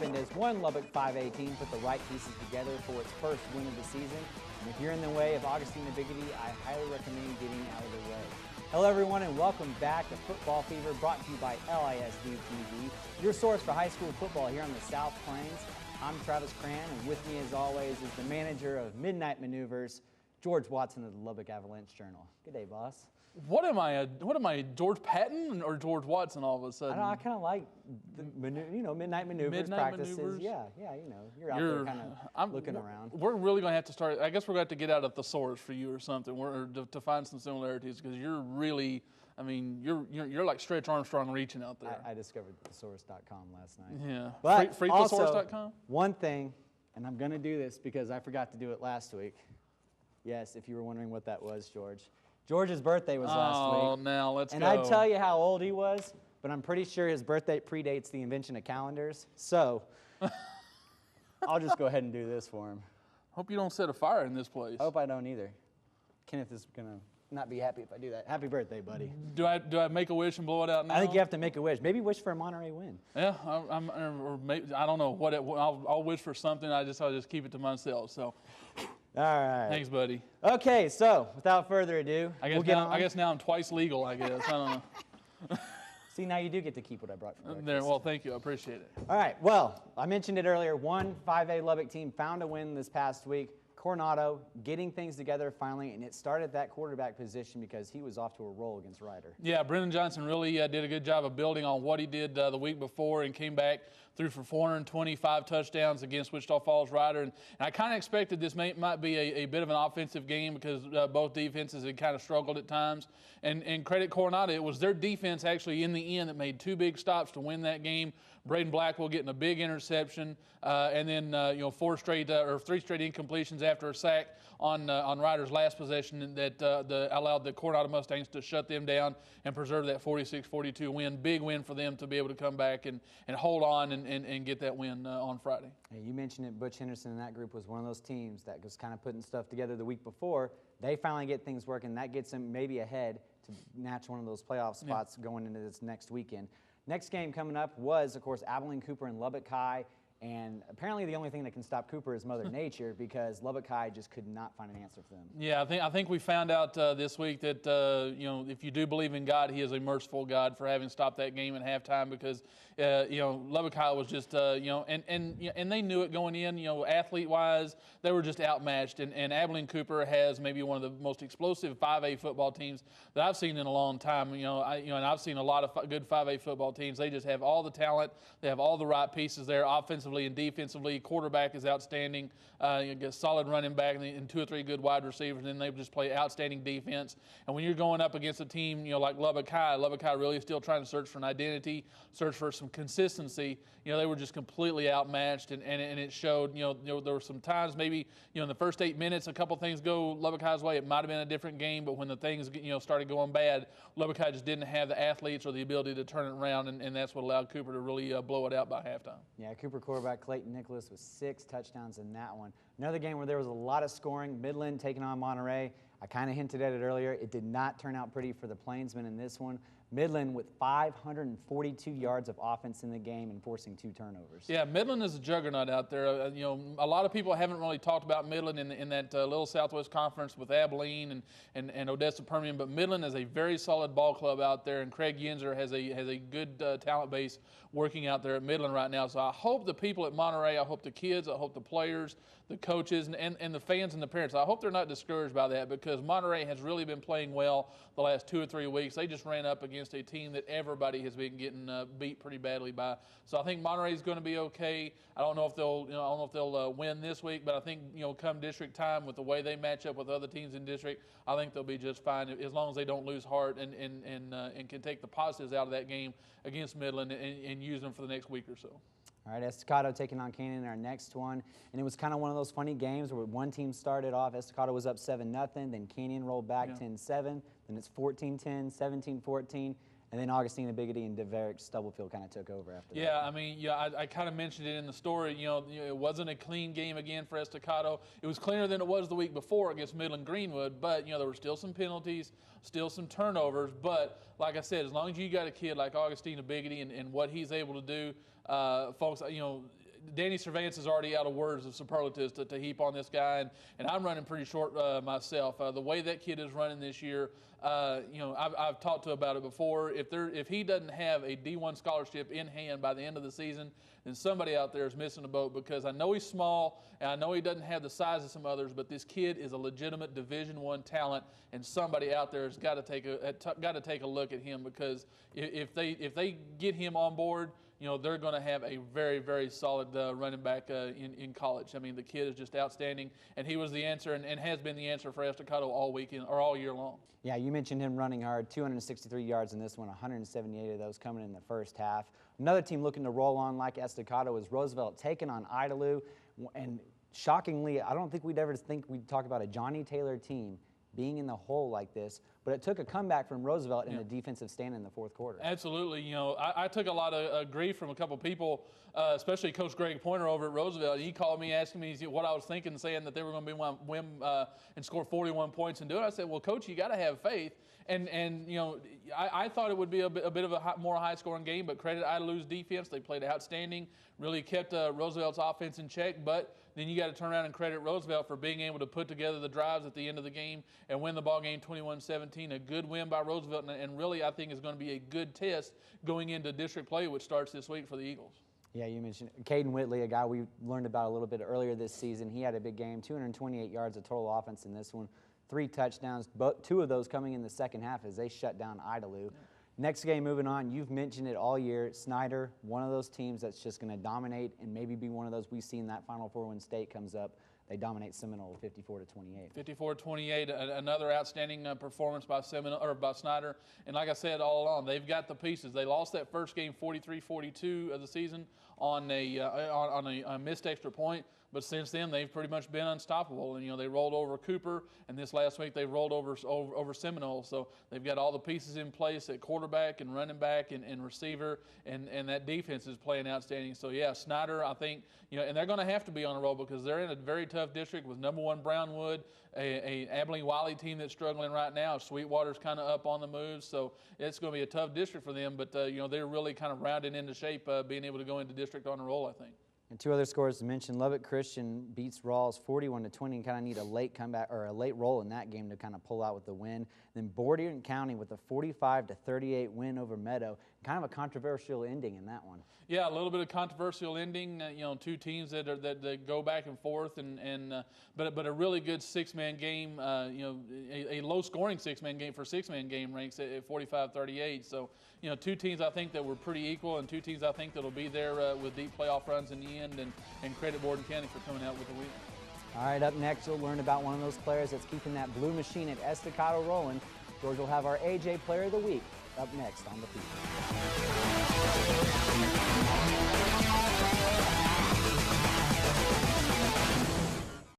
happened is one Lubbock 5A team put the right pieces together for its first win of the season. And if you're in the way of Augustine and Biggity, I highly recommend getting out of the way. Hello everyone and welcome back to Football Fever, brought to you by LISD TV, your source for high school football here on the South Plains. I'm Travis Cran, and with me as always is the manager of Midnight Maneuvers, George Watson of the Lubbock Avalanche-Journal. Good day, boss. What am I, George Patton or George Watson all of a sudden? I kind of like the Midnight Maneuvers practices. Maneuvers? Yeah, you're out there kind of looking around. We're really going to have to start, I guess we're going to have to get out a thesaurus for you or something to find some similarities, because you're really, I mean, you're like Stretch Armstrong reaching out there. I discovered thesaurus.com last night. Yeah. But Freethesaurus.com? One thing, and I'm going to do this because I forgot to do it last week. Yes, if you were wondering what that was, George. George's birthday was last week. Oh, now let's go. And I'd tell you how old he was, but I'm pretty sure his birthday predates the invention of calendars. So I'll just go ahead and do this for him. Hope you don't set a fire in this place. I hope I don't either. Kenneth is going to not be happy if I do that. Happy birthday, buddy. Do I make a wish and blow it out now? I think you have to make a wish. Maybe wish for a Monterey win. Yeah, or maybe, I don't know what I'll wish for something. I'll just keep it to myself. So. All right. Thanks, buddy. Okay, so without further ado, I guess now I'm twice legal, I guess. I don't know. See, now you do get to keep what I brought from breakfast. There, well, thank you. I appreciate it. All right, well, I mentioned it earlier. One 5A Lubbock team found a win this past week. Coronado getting things together finally, and it started at that quarterback position because he was off to a roll against Ryder. Yeah, Brendan Johnson really did a good job of building on what he did the week before, and came back threw for 425 touchdowns against Wichita Falls Ryder. And I kind of expected this might be a bit of an offensive game because both defenses had kind of struggled at times. And credit Coronado, it was their defense actually in the end that made two big stops to win that game. Braden Blackwell getting a big interception, and then three straight incompletions after a sack on Ryder's last possession that allowed the Coronado Mustangs to shut them down and preserve that 46-42 win. Big win for them to be able to come back and hold on and get that win on Friday. Yeah, you mentioned it. Butch Henderson and that group was one of those teams that was kind of putting stuff together the week before. They finally get things working. That gets them maybe ahead to match one of those playoff spots going into this next weekend. Next game coming up was, of course, Abilene Cooper and Lubbock High. And apparently the only thing that can stop Cooper is Mother Nature, because Lubbock High just could not find an answer for them. Yeah, I think we found out this week that if you do believe in God, He is a merciful God for having stopped that game at halftime, because Lubbock High was just and they knew it going in. Athlete-wise, they were just outmatched. And Abilene Cooper has maybe one of the most explosive 5A football teams that I've seen in a long time. And I've seen a lot of good 5A football teams. They just have all the talent. They have all the right pieces there, offensively and defensively. Quarterback is outstanding. You get a solid running back and two or three good wide receivers, and then they just play outstanding defense. And when you're going up against a team like Lubbock High really is still trying to search for an identity, search for some consistency. They were just completely outmatched, and it showed. There were some times maybe in the first 8 minutes a couple things go Lubbock High's way. It might have been a different game, but when the things started going bad, Lubbock High just didn't have the athletes or the ability to turn it around, and that's what allowed Cooper to really blow it out by halftime. Yeah, Cooper quarterback Clayton Nicholas with 6 touchdowns in that one. Another game where there was a lot of scoring. Midland taking on Monterey. I kind of hinted at it earlier. It did not turn out pretty for the Plainsmen in this one. Midland with 542 yards of offense in the game and forcing 2 turnovers. Yeah, Midland is a juggernaut out there. A lot of people haven't really talked about Midland in that little Southwest Conference with Abilene and Odessa Permian, but Midland is a very solid ball club out there, and Craig Yenzer has a good talent base working out there at Midland right now. So I hope the people at Monterey, I hope the kids, I hope the players, the coaches, and the fans and the parents, I hope they're not discouraged by that, because Monterey has really been playing well the last 2 or 3 weeks. They just ran up against a team that everybody has been getting beat pretty badly by. So I think Monterey is going to be okay. I don't know if they'll win this week, but I think come district time, with the way they match up with other teams in district, I think they'll be just fine as long as they don't lose heart and can take the positives out of that game against Midland and use them for the next week or so. All right, Estacado taking on Canyon in our next one. And it was kind of one of those funny games where one team started off, Estacado was up 7-0, then Canyon rolled back 10-7, then it's 14-10, 17-14, and then Augustine and Biggity and DeVerick Stubblefield kind of took over after that. Yeah, I mean, I kind of mentioned it in the story. It wasn't a clean game again for Estacado. It was cleaner than it was the week before against Midland Greenwood, but there were still some penalties, still some turnovers. But like I said, as long as you got a kid like Augustine and Biggity and what he's able to do, folks, Danny Cervantes is already out of words of superlatives to heap on this guy, and I'm running pretty short myself. The way that kid is running this year, I've talked to about it before. If he doesn't have a D1 scholarship in hand by the end of the season, then somebody out there is missing a boat, because I know he's small and I know he doesn't have the size of some others, but this kid is a legitimate Division I talent, and somebody out there has got to take a look at him, because if they get him on board, they're going to have a very, very solid running back in college. I mean, the kid is just outstanding, and he was the answer and has been the answer for Estacado all weekend or all year long. Yeah, you mentioned him running hard, 263 yards in this one, 178 of those coming in the first half. Another team looking to roll on like Estacado is Roosevelt, taking on Idalou, and shockingly, I don't think we'd talk about a Johnny Taylor team being in the hole like this, but it took a comeback from Roosevelt in a defensive stand in the fourth quarter. Absolutely. I took a lot of grief from a couple people, especially Coach Greg Pointer over at Roosevelt. He called me asking me what I was thinking, saying that they were going to win and score 41 points and do it. I said, well, Coach, you got to have faith. And I thought it would be a bit of a more high-scoring game, but credit Idalou's defense. They played outstanding, really kept Roosevelt's offense in check, but then you got to turn around and credit Roosevelt for being able to put together the drives at the end of the game and win the ball game 21-17. A good win by Roosevelt, and really I think is going to be a good test going into district play, which starts this week for the Eagles. Yeah, you mentioned Caden Whitley, a guy we learned about a little bit earlier this season. He had a big game, 228 yards of total offense in this one, 3 touchdowns, but 2 of those coming in the second half as they shut down Idalou. Yeah. Next game, moving on, you've mentioned it all year. Snyder, one of those teams that's just going to dominate and maybe be one of those we see in that Final Four when state comes up. They dominate Seminole 54-28. 54-28, another outstanding performance by Snyder. And like I said all along, they've got the pieces. They lost that first game 43-42 of the season on a missed extra point. But since then, they've pretty much been unstoppable. And, they rolled over Cooper, and this last week they rolled over Seminole. So they've got all the pieces in place at quarterback and running back and receiver, and that defense is playing outstanding. So, yeah, Snyder, I think, and they're going to have to be on a roll because they're in a very tough district with #1 Brownwood, a Abilene-Wiley team that's struggling right now. Sweetwater's kind of up on the move, so it's going to be a tough district for them. But, they're really kind of rounding into shape, being able to go into district on a roll, I think. And 2 other scores to mention. Lubbock Christian beats Rawls 41-20 and kind of need a late comeback or a late roll in that game to kind of pull out with the win. Then Borden County with a 45-38 win over Meadow. Kind of a controversial ending in that one. Yeah, a little bit of controversial ending. 2 teams that go back and forth, but a really good 6-man game. A low-scoring 6-man game for 6-man game ranks at 45-38. So 2 teams I think that were pretty equal, and 2 teams I think that'll be there with deep playoff runs in the end. And credit Borden County for coming out with the win. All right, up next you'll learn about one of those players that's keeping that blue machine at Estacado rolling. George will have our AJ Player of the Week up next on the feed.